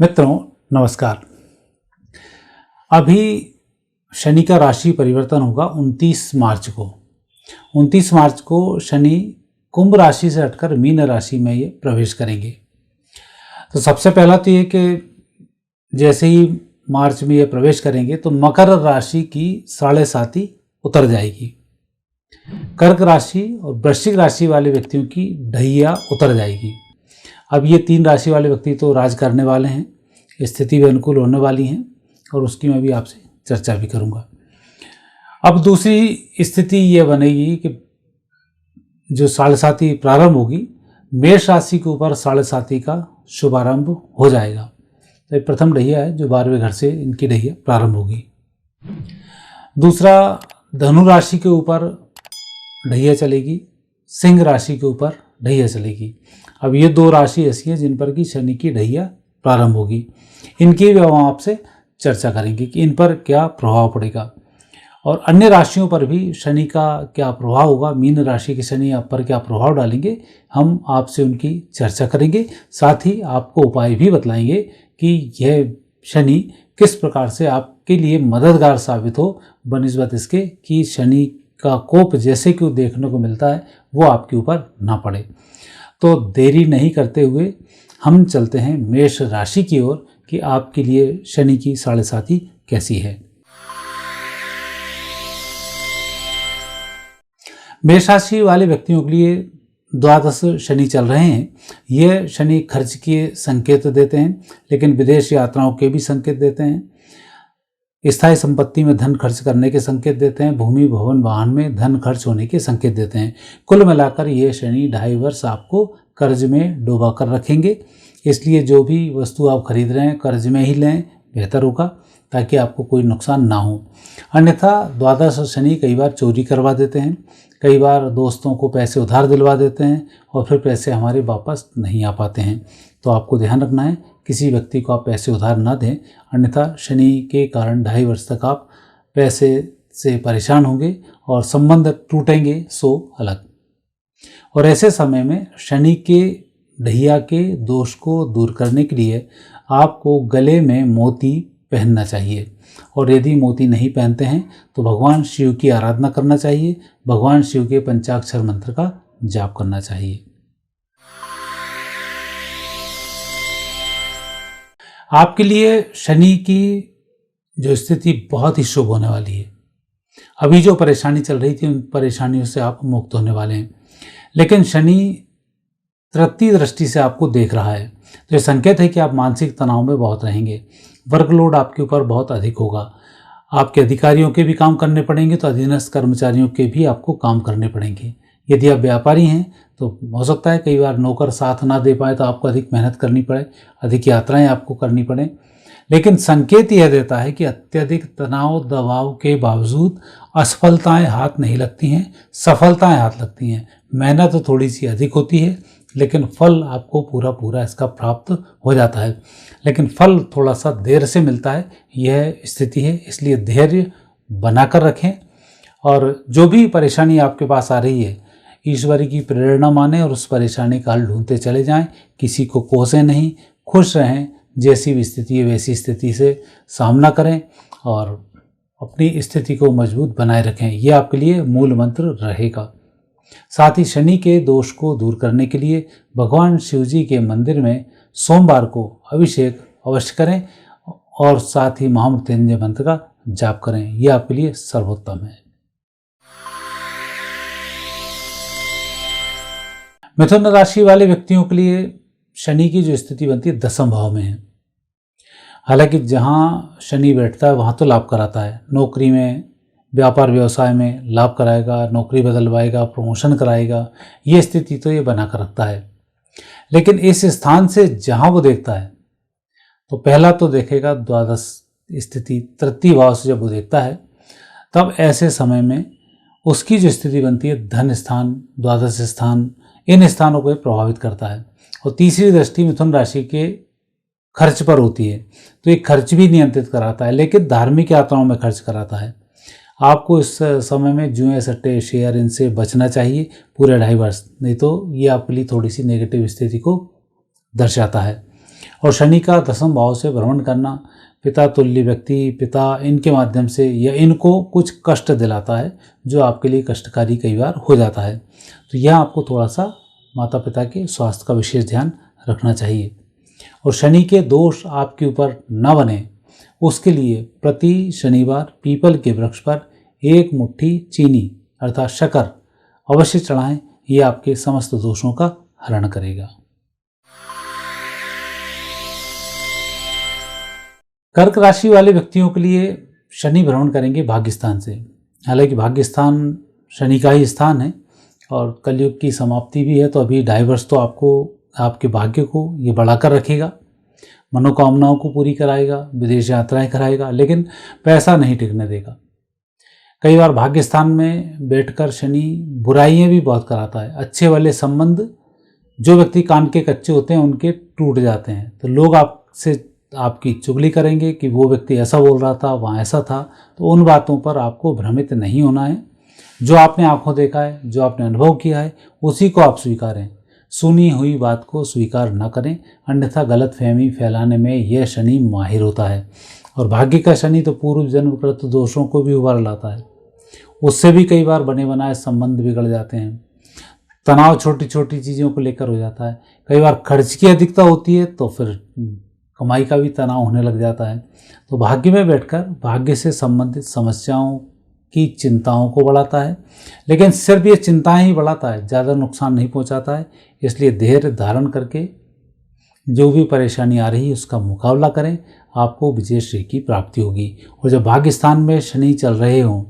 मित्रों नमस्कार। अभी शनि का राशि परिवर्तन होगा 29 मार्च को। 29 मार्च को शनि कुंभ राशि से हटकर मीन राशि में ये प्रवेश करेंगे। तो सबसे पहला तो ये कि जैसे ही मार्च में ये प्रवेश करेंगे तो मकर राशि की 7.5 उतर जाएगी। कर्क राशि और वृश्चिक राशि वाले व्यक्तियों की ढैया उतर जाएगी। अब ये 3 राशि वाले व्यक्ति तो राज करने वाले हैं, स्थिति भी अनुकूल होने वाली हैं और उसकी मैं भी आपसे चर्चा भी करूंगा। अब दूसरी स्थिति ये बनेगी कि जो 7.5 प्रारंभ होगी, मेष राशि के ऊपर 7.5 का शुभारंभ हो जाएगा। तो प्रथम ढैया है जो 12वें घर से इनकी ढैया प्रारंभ होगी। दूसरा धनु राशि के ऊपर ढैया चलेगी, सिंह राशि के ऊपर ढैया चलेगी। अब ये 2 राशि ऐसी हैं जिन पर कि शनि की ढैया प्रारंभ होगी। इनकी भी हम आपसे चर्चा करेंगे कि इन पर क्या प्रभाव पड़ेगा और अन्य राशियों पर भी शनि का क्या प्रभाव होगा। मीन राशि के शनि आप पर क्या प्रभाव डालेंगे, हम आपसे उनकी चर्चा करेंगे। साथ ही आपको उपाय भी बतलाएंगे कि यह शनि किस प्रकार से आपके लिए मददगार साबित हो, बनिस्बत इसके कि शनि का कोप जैसे कि देखने को मिलता है वो आपके ऊपर ना पड़े। तो देरी नहीं करते हुए हम चलते हैं मेष राशि की ओर कि आपके लिए शनि की 7.5 कैसी है। मेष राशि वाले व्यक्तियों के लिए द्वादश शनि चल रहे हैं। ये शनि खर्च के संकेत देते हैं, लेकिन विदेश यात्राओं के भी संकेत देते हैं। स्थायी संपत्ति में धन खर्च करने के संकेत देते हैं। भूमि भवन वाहन में धन खर्च होने के संकेत देते हैं। कुल मिलाकर ये शनि 2.5 वर्ष आपको कर्ज में डुबा कर रखेंगे। इसलिए जो भी वस्तु आप खरीद रहे हैं कर्ज में ही लें, बेहतर होगा ताकि आपको कोई नुकसान ना हो। अन्यथा द्वादश शनि कई बार चोरी करवा देते हैं, कई बार दोस्तों को पैसे उधार दिलवा देते हैं और फिर पैसे हमारे वापस नहीं आ पाते हैं। तो आपको ध्यान रखना है किसी व्यक्ति को आप पैसे उधार ना दें, अन्यथा शनि के कारण 2.5 वर्ष तक आप पैसे से परेशान होंगे और संबंध टूटेंगे सो अलग। और ऐसे समय में शनि के ढैया के दोष को दूर करने के लिए आपको गले में मोती पहनना चाहिए और यदि मोती नहीं पहनते हैं तो भगवान शिव की आराधना करना चाहिए, भगवान शिव के पंचाक्षर मंत्र का जाप करना चाहिए। आपके लिए शनि की जो स्थिति बहुत ही शुभ होने वाली है। अभी जो परेशानी चल रही थी उन परेशानियों से आप मुक्त होने वाले हैं, लेकिन शनि तृतीय दृष्टि से आपको देख रहा है तो ये संकेत है कि आप मानसिक तनाव में बहुत रहेंगे। वर्कलोड आपके ऊपर बहुत अधिक होगा। आपके अधिकारियों के भी काम करने पड़ेंगे तो अधीनस्थ कर्मचारियों के भी आपको काम करने पड़ेंगे। यदि आप व्यापारी हैं तो हो सकता है कई बार नौकर साथ ना दे पाए तो आपको अधिक मेहनत करनी पड़े, अधिक यात्राएं आपको करनी पड़े। लेकिन संकेत यह देता है कि अत्यधिक तनाव दबाव के बावजूद असफलताएं हाथ नहीं लगती हैं, सफलताएं हाथ लगती हैं। मेहनत तो थोड़ी सी अधिक होती है लेकिन फल आपको पूरा इसका प्राप्त हो जाता है, लेकिन फल थोड़ा सा देर से मिलता है, यह स्थिति है। इसलिए धैर्य बनाकर रखें और जो भी परेशानी आपके पास आ रही है ईश्वरी की प्रेरणा माने और उस परेशानी का हल ढूंढते चले जाएं। किसी को कोसें नहीं, खुश रहें। जैसी भी स्थिति है वैसी स्थिति से सामना करें और अपनी स्थिति को मजबूत बनाए रखें। यह आपके लिए मूल मंत्र रहेगा। साथ ही शनि के दोष को दूर करने के लिए भगवान शिव जी के मंदिर में सोमवार को अभिषेक अवश्य करें और साथ ही महामृत्युंजय मंत्र का जाप करें। यह आपके लिए सर्वोत्तम है। मिथुन राशि वाले व्यक्तियों के लिए शनि की जो स्थिति बनती है 10वें भाव में है। हालांकि जहाँ शनि बैठता है वहाँ तो लाभ कराता है। नौकरी में, व्यापार व्यवसाय में लाभ कराएगा, नौकरी बदलवाएगा, प्रमोशन कराएगा, ये स्थिति तो ये बना कर रखता है। लेकिन इस स्थान से जहाँ वो देखता है तो पहला तो देखेगा द्वादश स्थिति, तृतीय भाव से जब वो देखता है तब ऐसे समय में उसकी जो स्थिति बनती है धन स्थान, द्वादश स्थान, इन स्थानों को प्रभावित करता है। और तीसरी दृष्टि मिथुन राशि के खर्च पर होती है तो ये खर्च भी नियंत्रित कराता है, लेकिन धार्मिक यात्राओं में खर्च कराता है। आपको इस समय में जुए सट्टे शेयर इनसे बचना चाहिए पूरे 2.5 वर्ष, नहीं तो ये आपके लिए थोड़ी सी नेगेटिव स्थिति को दर्शाता है। और शनि का दसम भाव से भ्रमण करना पिता तुल्य व्यक्ति, पिता, इनके माध्यम से या इनको कुछ कष्ट दिलाता है, जो आपके लिए कष्टकारी कई बार हो जाता है। तो यह आपको थोड़ा सा माता पिता के स्वास्थ्य का विशेष ध्यान रखना चाहिए। और शनि के दोष आपके ऊपर न बने, उसके लिए प्रति शनिवार पीपल के वृक्ष पर एक मुट्ठी चीनी अर्थात शक्कर अवश्य चढ़ाएं। ये आपके समस्त दोषों का हरण करेगा। कर्क राशि वाले व्यक्तियों के लिए शनि भ्रमण करेंगे भाग्यस्थान से। हालांकि भाग्यस्थान शनि का ही स्थान है और कलयुग की समाप्ति भी है, तो अभी 2.5 वर्ष तो आपको आपके भाग्य को ये बढ़ाकर रखेगा, मनोकामनाओं को पूरी कराएगा, विदेश यात्राएं कराएगा, लेकिन पैसा नहीं टिकने देगा। कई बार भाग्यस्थान में बैठकर शनि बुराइयां भी बहुत कराता है। अच्छे वाले संबंध, जो व्यक्ति कान के कच्चे होते हैं उनके टूट जाते हैं। तो लोग आपसे आपकी चुगली करेंगे कि वो व्यक्ति ऐसा बोल रहा था, वहाँ ऐसा था। तो उन बातों पर आपको भ्रमित नहीं होना है। जो आपने आंखों देखा है, जो आपने अनुभव किया है, उसी को आप स्वीकारें। सुनी हुई बात को स्वीकार न करें, अन्यथा गलतफहमी फैलाने में यह शनि माहिर होता है। और भाग्य का शनि तो पूर्व जन्मकृत दोषों को भी उबार लाता है। उससे भी कई बार बने बनाए संबंध बिगड़ जाते हैं। तनाव छोटी छोटी चीज़ों को लेकर हो जाता है। कई बार खर्च की अधिकता होती है तो फिर कमाई का भी तनाव होने लग जाता है। तो भाग्य में बैठकर भाग्य से संबंधित समस्याओं की चिंताओं को बढ़ाता है, लेकिन सिर्फ ये चिंताएं ही बढ़ाता है, ज़्यादा नुकसान नहीं पहुंचाता है। इसलिए धैर्य धारण करके जो भी परेशानी आ रही है उसका मुकाबला करें, आपको विजय श्री की प्राप्ति होगी। और जब भाग्य स्थान में शनि चल रहे हों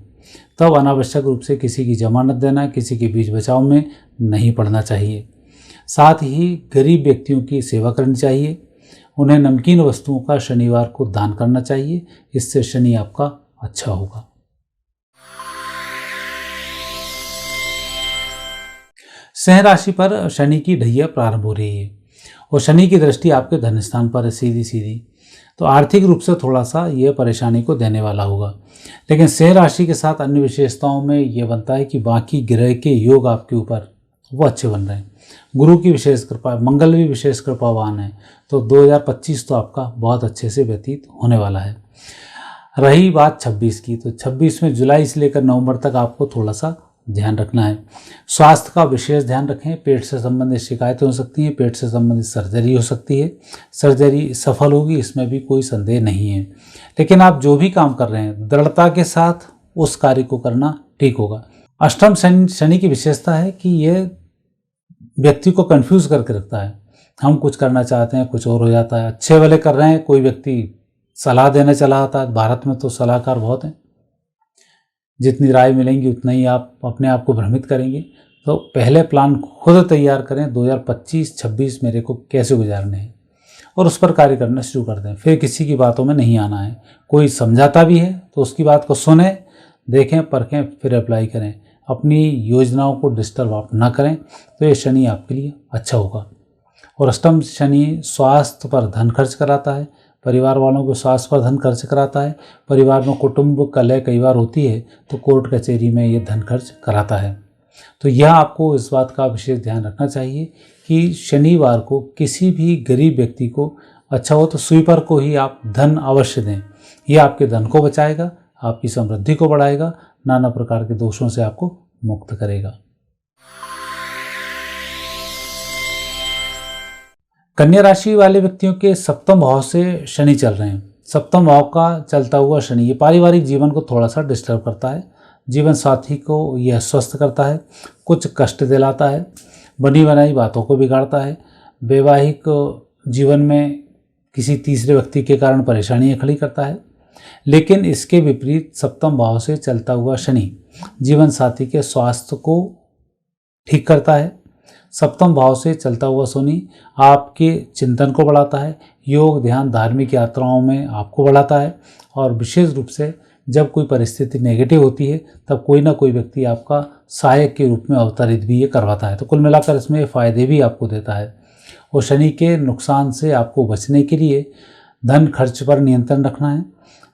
तब अनावश्यक रूप से किसी की जमानत देना, किसी के बीच बचाव में नहीं पड़ना चाहिए। साथ ही गरीब व्यक्तियों की सेवा करनी चाहिए। उन्हें नमकीन वस्तुओं का शनिवार को दान करना चाहिए। इससे शनि आपका अच्छा होगा। सिंह राशि पर शनि की ढैया प्रारंभ हो रही है और शनि की दृष्टि आपके धन स्थान पर है सीधी सीधी। तो आर्थिक रूप से थोड़ा सा यह परेशानी को देने वाला होगा, लेकिन सिंह राशि के साथ अन्य विशेषताओं में यह बनता है कि बाकी ग्रह के योग आपके ऊपर वो अच्छे बन रहे हैं। गुरु की विशेष कृपा, मंगल भी विशेष कृपावान है। तो 2025 तो आपका बहुत अच्छे से व्यतीत होने वाला है। रही बात 26 की, तो 26 में जुलाई से लेकर नवंबर तक आपको थोड़ा सा ध्यान रखना है। स्वास्थ्य का विशेष ध्यान रखें। पेट से संबंधित शिकायतें हो सकती हैं, पेट से संबंधित सर्जरी हो सकती है। सर्जरी सफल होगी, इसमें भी कोई संदेह नहीं है। लेकिन आप जो भी काम कर रहे हैं दृढ़ता के साथ उस कार्य को करना ठीक होगा। अष्टम शनि की विशेषता है कि यह व्यक्ति को कंफ्यूज करके रखता है। हम कुछ करना चाहते हैं, कुछ और हो जाता है। अच्छे वाले कर रहे हैं, कोई व्यक्ति सलाह देने चला आता है। भारत में तो सलाहकार बहुत हैं, जितनी राय मिलेंगी उतना ही आप अपने आप को भ्रमित करेंगे। तो पहले प्लान खुद तैयार करें, 2025-26 मेरे को कैसे गुजारने हैं, और उस पर कार्य करना शुरू कर दें। फिर किसी की बातों में नहीं आना है। कोई समझाता भी है तो उसकी बात को सुने, देखें, परखें, फिर अप्लाई करें। अपनी योजनाओं को डिस्टर्ब आप ना करें, तो ये शनि आपके लिए अच्छा होगा। और अष्टम शनि स्वास्थ्य पर धन खर्च कराता है, परिवार वालों को स्वास्थ्य पर धन खर्च कराता है। परिवार में कुटुंब कलह कई बार होती है तो कोर्ट कचहरी में ये धन खर्च कराता है। तो यह आपको इस बात का विशेष ध्यान रखना चाहिए कि शनिवार को किसी भी गरीब व्यक्ति को, अच्छा हो तो स्वीपर को ही आप धन अवश्य दें। यह आपके धन को बचाएगा, आपकी समृद्धि को बढ़ाएगा, नाना प्रकार के दोषों से आपको मुक्त करेगा। कन्या राशि वाले व्यक्तियों के सप्तम भाव से शनि चल रहे हैं। सप्तम भाव का चलता हुआ शनि ये पारिवारिक जीवन को थोड़ा सा डिस्टर्ब करता है। जीवन साथी को यह अस्वस्थ करता है, कुछ कष्ट दिलाता है, बनी बनाई बातों को बिगाड़ता है। वैवाहिक जीवन में किसी तीसरे व्यक्ति के कारण परेशानियां खड़ी करता है। लेकिन इसके विपरीत सप्तम भाव से चलता हुआ शनि जीवन साथी के स्वास्थ्य को ठीक करता है। सप्तम भाव से चलता हुआ शनि आपके चिंतन को बढ़ाता है, योग, ध्यान, धार्मिक यात्राओं में आपको बढ़ाता है। और विशेष रूप से जब कोई परिस्थिति नेगेटिव होती है तब कोई ना कोई व्यक्ति आपका सहायक के रूप में अवतरित भी ये करवाता है। तो कुल मिलाकर इसमें फ़ायदे भी आपको देता है। और शनि के नुकसान से आपको बचने के लिए धन खर्च पर नियंत्रण रखना है,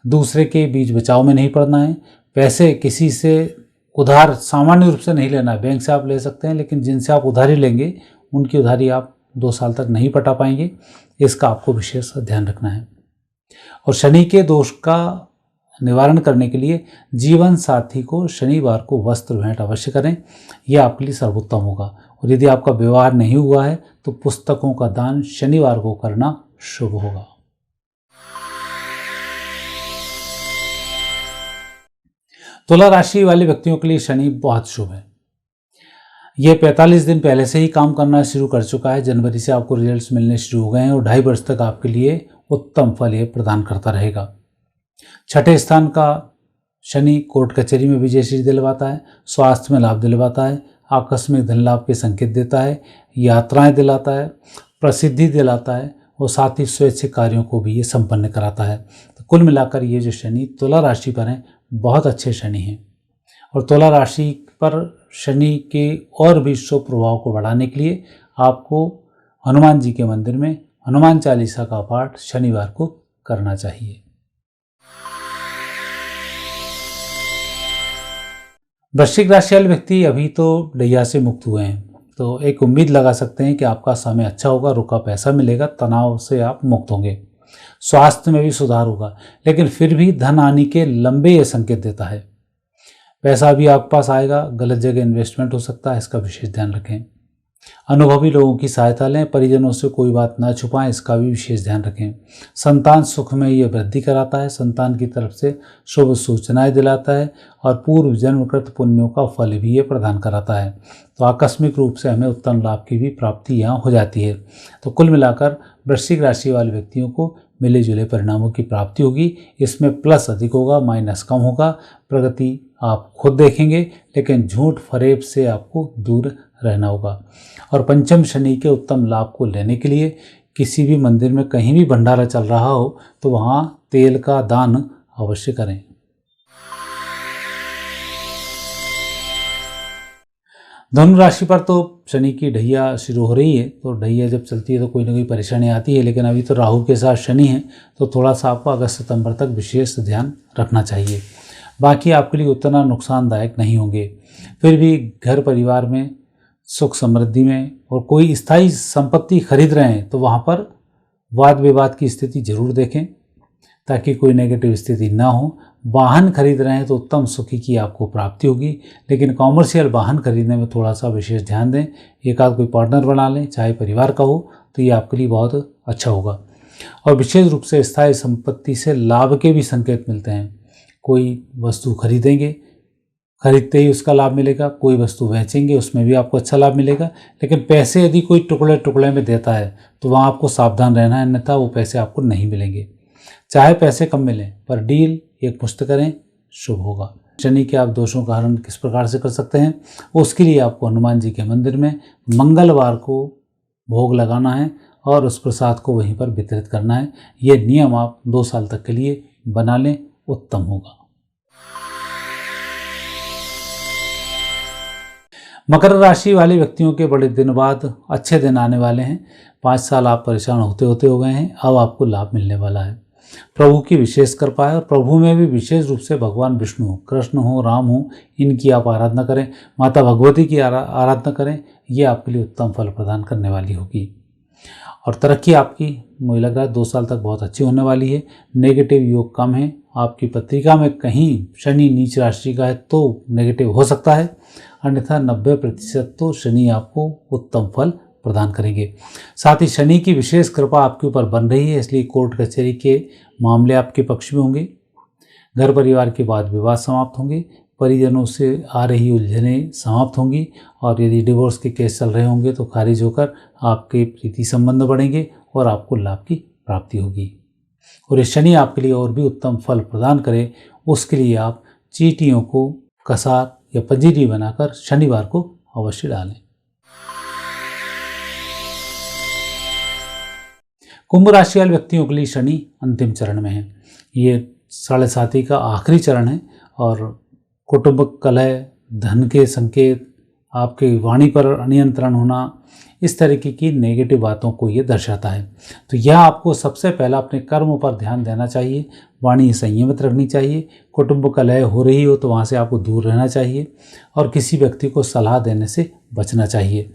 दूसरे के बीच बचाव में नहीं पड़ना है। पैसे किसी से उधार सामान्य रूप से नहीं लेना है। बैंक से आप ले सकते हैं, लेकिन जिनसे आप उधारी लेंगे उनकी उधारी आप 2 साल तक नहीं पटा पाएंगे, इसका आपको विशेष ध्यान रखना है। और शनि के दोष का निवारण करने के लिए जीवन साथी को शनिवार को वस्त्र भेंट अवश्य करें, यह आपके लिए सर्वोत्तम होगा। और यदि आपका विवाह नहीं हुआ है तो पुस्तकों का दान शनिवार को करना शुभ होगा। तुला राशि वाले व्यक्तियों के लिए शनि बहुत शुभ है। यह 45 दिन पहले से ही काम करना शुरू कर चुका है। जनवरी से आपको रिजल्ट्स मिलने शुरू हो गए हैं और 2.5 वर्ष तक आपके लिए उत्तम फल यह प्रदान करता रहेगा। 6ठे स्थान का शनि कोर्ट कचहरी में विजयश्री दिलवाता है, स्वास्थ्य में लाभ दिलवाता है, आकस्मिक धन लाभ के संकेत देता है, यात्राएं दिलाता है, प्रसिद्धि दिलाता है और साथ ही स्वैच्छिक कार्यों को भी ये संपन्न कराता है। तो कुल मिलाकर ये जो शनि तुला राशि पर हैं बहुत अच्छे शनि हैं। और तुला राशि पर शनि के और भी शुभ प्रभाव को बढ़ाने के लिए आपको हनुमान जी के मंदिर में हनुमान चालीसा का पाठ शनिवार को करना चाहिए। वृश्चिक राशि वाले व्यक्ति अभी तो ढैया से मुक्त हुए हैं, तो एक उम्मीद लगा सकते हैं कि आपका समय अच्छा होगा, रुका पैसा मिलेगा, तनाव से आप मुक्त होंगे, स्वास्थ्य में भी सुधार होगा। लेकिन फिर भी धन आने के लंबे ये संकेत देता है। पैसा भी आपके पास आएगा, गलत जगह इन्वेस्टमेंट हो सकता है, इसका विशेष ध्यान रखें। अनुभवी लोगों की सहायता लें, परिजनों से कोई बात ना छुपाएं, इसका भी विशेष ध्यान रखें। संतान सुख में ये वृद्धि कराता है, संतान की तरफ से शुभ सूचनाएं दिलाता है और पूर्व जन्मकृत पुण्यों का फल भी ये प्रदान कराता है। तो आकस्मिक रूप से हमें उत्तम लाभ की भी प्राप्ति यहाँ हो जाती है। तो कुल मिलाकर वृश्चिक राशि वाले व्यक्तियों को मिले जुले परिणामों की प्राप्ति होगी। इसमें प्लस अधिक होगा, माइनस कम होगा। प्रगति आप खुद देखेंगे, लेकिन झूठ फरेब से आपको दूर रहना होगा। और पंचम शनि के उत्तम लाभ को लेने के लिए किसी भी मंदिर में कहीं भी भंडारा चल रहा हो तो वहाँ तेल का दान अवश्य करें। धनु राशि पर तो शनि की ढैया शुरू हो रही है, तो ढैया जब चलती है तो कोई ना कोई परेशानी आती है। लेकिन अभी तो राहु के साथ शनि है, तो थोड़ा सा आपको अगस्त सितंबर तक विशेष ध्यान रखना चाहिए। बाकी आपके लिए उतना नुकसानदायक नहीं होंगे। फिर भी घर परिवार में सुख समृद्धि में और कोई स्थायी संपत्ति खरीद रहे हैं तो वहाँ पर वाद विवाद की स्थिति जरूर देखें ताकि कोई नेगेटिव स्थिति ना हो। वाहन खरीद रहे हैं तो उत्तम सुखी की आपको प्राप्ति होगी, लेकिन कॉमर्शियल वाहन खरीदने में थोड़ा सा विशेष ध्यान दें। एक आध कोई पार्टनर बना लें, चाहे परिवार का हो, तो ये आपके लिए बहुत अच्छा होगा। और विशेष रूप से स्थायी संपत्ति से लाभ के भी संकेत मिलते हैं। कोई वस्तु खरीदेंगे, खरीदते ही उसका लाभ मिलेगा, कोई वस्तु बेचेंगे उसमें भी आपको अच्छा लाभ मिलेगा। लेकिन पैसे यदि कोई टुकड़े टुकड़े में देता है तो वहाँ आपको सावधान रहना है, अन्यथा वो पैसे आपको नहीं मिलेंगे। चाहे पैसे कम मिलें पर डील एक मुश्त करें, शुभ होगा। शनि के आप दोषों का हरण किस प्रकार से कर सकते हैं, उसके लिए आपको हनुमान जी के मंदिर में मंगलवार को भोग लगाना है और उस प्रसाद को वहीं पर वितरित करना है। ये नियम आप 2 साल तक के लिए बना लें, उत्तम होगा। मकर राशि वाले व्यक्तियों के बड़े दिन बाद अच्छे दिन आने वाले हैं। 5 साल आप परेशान होते होते हो गए हैं, अब आपको लाभ मिलने वाला है। प्रभु की विशेष कृपा है और प्रभु में भी विशेष रूप से भगवान विष्णु हो, कृष्ण हो, राम हो, इनकी आप आराधना करें, माता भगवती की आराधना करें। ये आपके लिए उत्तम फल प्रदान करने वाली होगी। और तरक्की आपकी मुझे लग रहा है 2 साल तक बहुत अच्छी होने वाली है। नेगेटिव योग कम है। आपकी पत्रिका में कहीं शनि नीच राशि का है तो नेगेटिव हो सकता है, अन्यथा 90% तो शनि आपको उत्तम फल प्रदान करेंगे। साथ ही शनि की विशेष कृपा आपके ऊपर बन रही है, इसलिए कोर्ट कचहरी के मामले आपके पक्ष में होंगे। घर परिवार के वाद विवाद समाप्त होंगे, परिजनों से आ रही उलझनें समाप्त होंगी और यदि डिवोर्स के केस चल रहे होंगे तो खारिज होकर आपके प्रीति संबंध बढ़ेंगे और आपको लाभ की प्राप्ति होगी। और ये शनि आपके लिए और भी उत्तम फल प्रदान करे, उसके लिए आप चींटियों को कसार या पंजीरी बनाकर शनिवार को अवश्य डालें। कुंभ राशि वाले व्यक्तियों के लिए शनि अंतिम चरण में है। ये 7.5 का आखिरी चरण है और कुटुंब कलह, धन के संकेत, आपके वाणी पर अनियंत्रण होना, इस तरीके की नेगेटिव बातों को ये दर्शाता है। तो यह आपको सबसे पहला अपने कर्म पर ध्यान देना चाहिए, वाणी संयमित रखनी चाहिए। कुटुंब कलह हो रही हो तो वहाँ से आपको दूर रहना चाहिए और किसी व्यक्ति को सलाह देने से बचना चाहिए।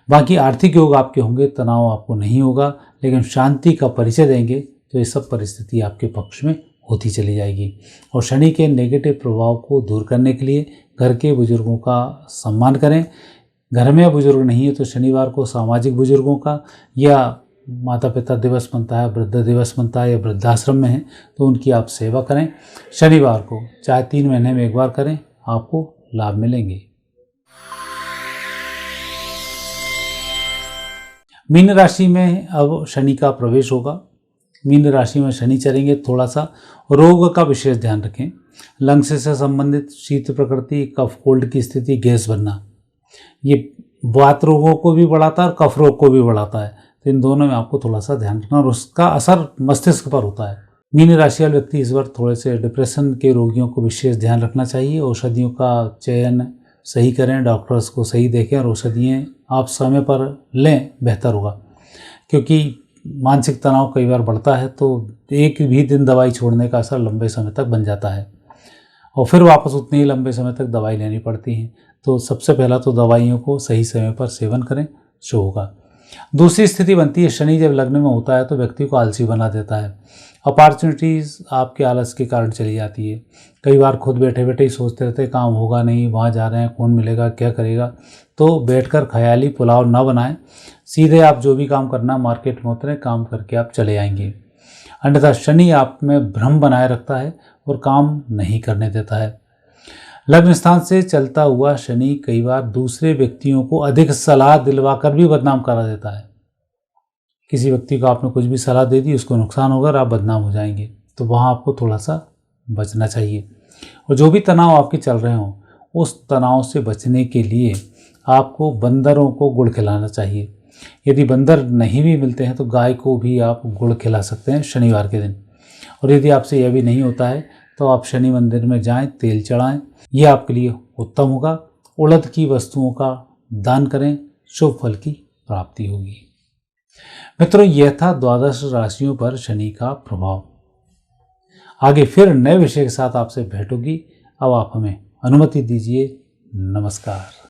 बाकी आर्थिक योग आपके होंगे, तनाव आपको नहीं होगा, लेकिन शांति का परिचय देंगे तो ये सब परिस्थिति आपके पक्ष में होती चली जाएगी। और शनि के नेगेटिव प्रभाव को दूर करने के लिए घर के बुजुर्गों का सम्मान करें। घर में बुजुर्ग नहीं है तो शनिवार को सामाजिक बुजुर्गों का या माता पिता दिवस बनता है, वृद्ध दिवस बनता है, या वृद्धाश्रम में है तो उनकी आप सेवा करें। शनिवार को चाहे 3 महीने में एक बार करें, आपको लाभ मिलेंगे। मीन राशि में अब शनि का प्रवेश होगा। मीन राशि में शनि चलेंगे, थोड़ा सा रोग का विशेष ध्यान रखें। लंग्स से संबंधित शीत प्रकृति, कफ कोल्ड की स्थिति, गैस बनना, ये वात रोगों को भी बढ़ाता है और कफ रोग को भी बढ़ाता है। तो इन दोनों में आपको थोड़ा सा ध्यान रखना और उसका असर मस्तिष्क पर होता है। मीन राशि वाले व्यक्ति इस बार थोड़े से डिप्रेशन के रोगियों को विशेष ध्यान रखना चाहिए। औषधियों का चयन सही करें, डॉक्टर्स को सही देखें और औषधियाँ आप समय पर लें, बेहतर होगा। क्योंकि मानसिक तनाव कई बार बढ़ता है तो एक भी दिन दवाई छोड़ने का असर लंबे समय तक बन जाता है और फिर वापस उतने ही लंबे समय तक दवाई लेनी पड़ती है। तो सबसे पहला तो दवाइयों को सही समय पर सेवन करें, जो होगा। दूसरी स्थिति बनती है, शनि जब लग्न में होता है तो व्यक्ति को आलसी बना देता है। अपॉर्चुनिटीज़ आपके आलस के कारण चली जाती है। कई बार खुद बैठे बैठे ही सोचते रहते काम होगा नहीं, वहाँ जा रहे हैं, कौन मिलेगा, क्या करेगा। तो बैठकर ख्याली पुलाव ना बनाएं, सीधे आप जो भी काम करना मार्केट में उतरे, काम करके आप चले आएंगे। अन्यथा शनि आप में भ्रम बनाए रखता है और काम नहीं करने देता है। लग्न स्थान से चलता हुआ शनि कई बार दूसरे व्यक्तियों को अधिक सलाह दिलवा कर भी बदनाम करा देता है। किसी व्यक्ति को आपने कुछ भी सलाह दे दी, उसको नुकसान होगा और आप बदनाम हो जाएंगे, तो वहाँ आपको थोड़ा सा बचना चाहिए। और जो भी तनाव आपके चल रहे हों, उस तनाव से बचने के लिए आपको बंदरों को गुड़ खिलाना चाहिए। यदि बंदर नहीं भी मिलते हैं तो गाय को भी आप गुड़ खिला सकते हैं शनिवार के दिन। और यदि आपसे यह भी नहीं होता है तो आप शनि मंदिर में जाएं, तेल चढ़ाएं, यह आपके लिए उत्तम होगा। उड़द की वस्तुओं का दान करें, शुभ फल की प्राप्ति होगी। मित्रों, यह था 12 राशियों पर शनि का प्रभाव। आगे फिर नए विषय के साथ आपसे भेंट होगी। अब आप हमें अनुमति दीजिए। नमस्कार।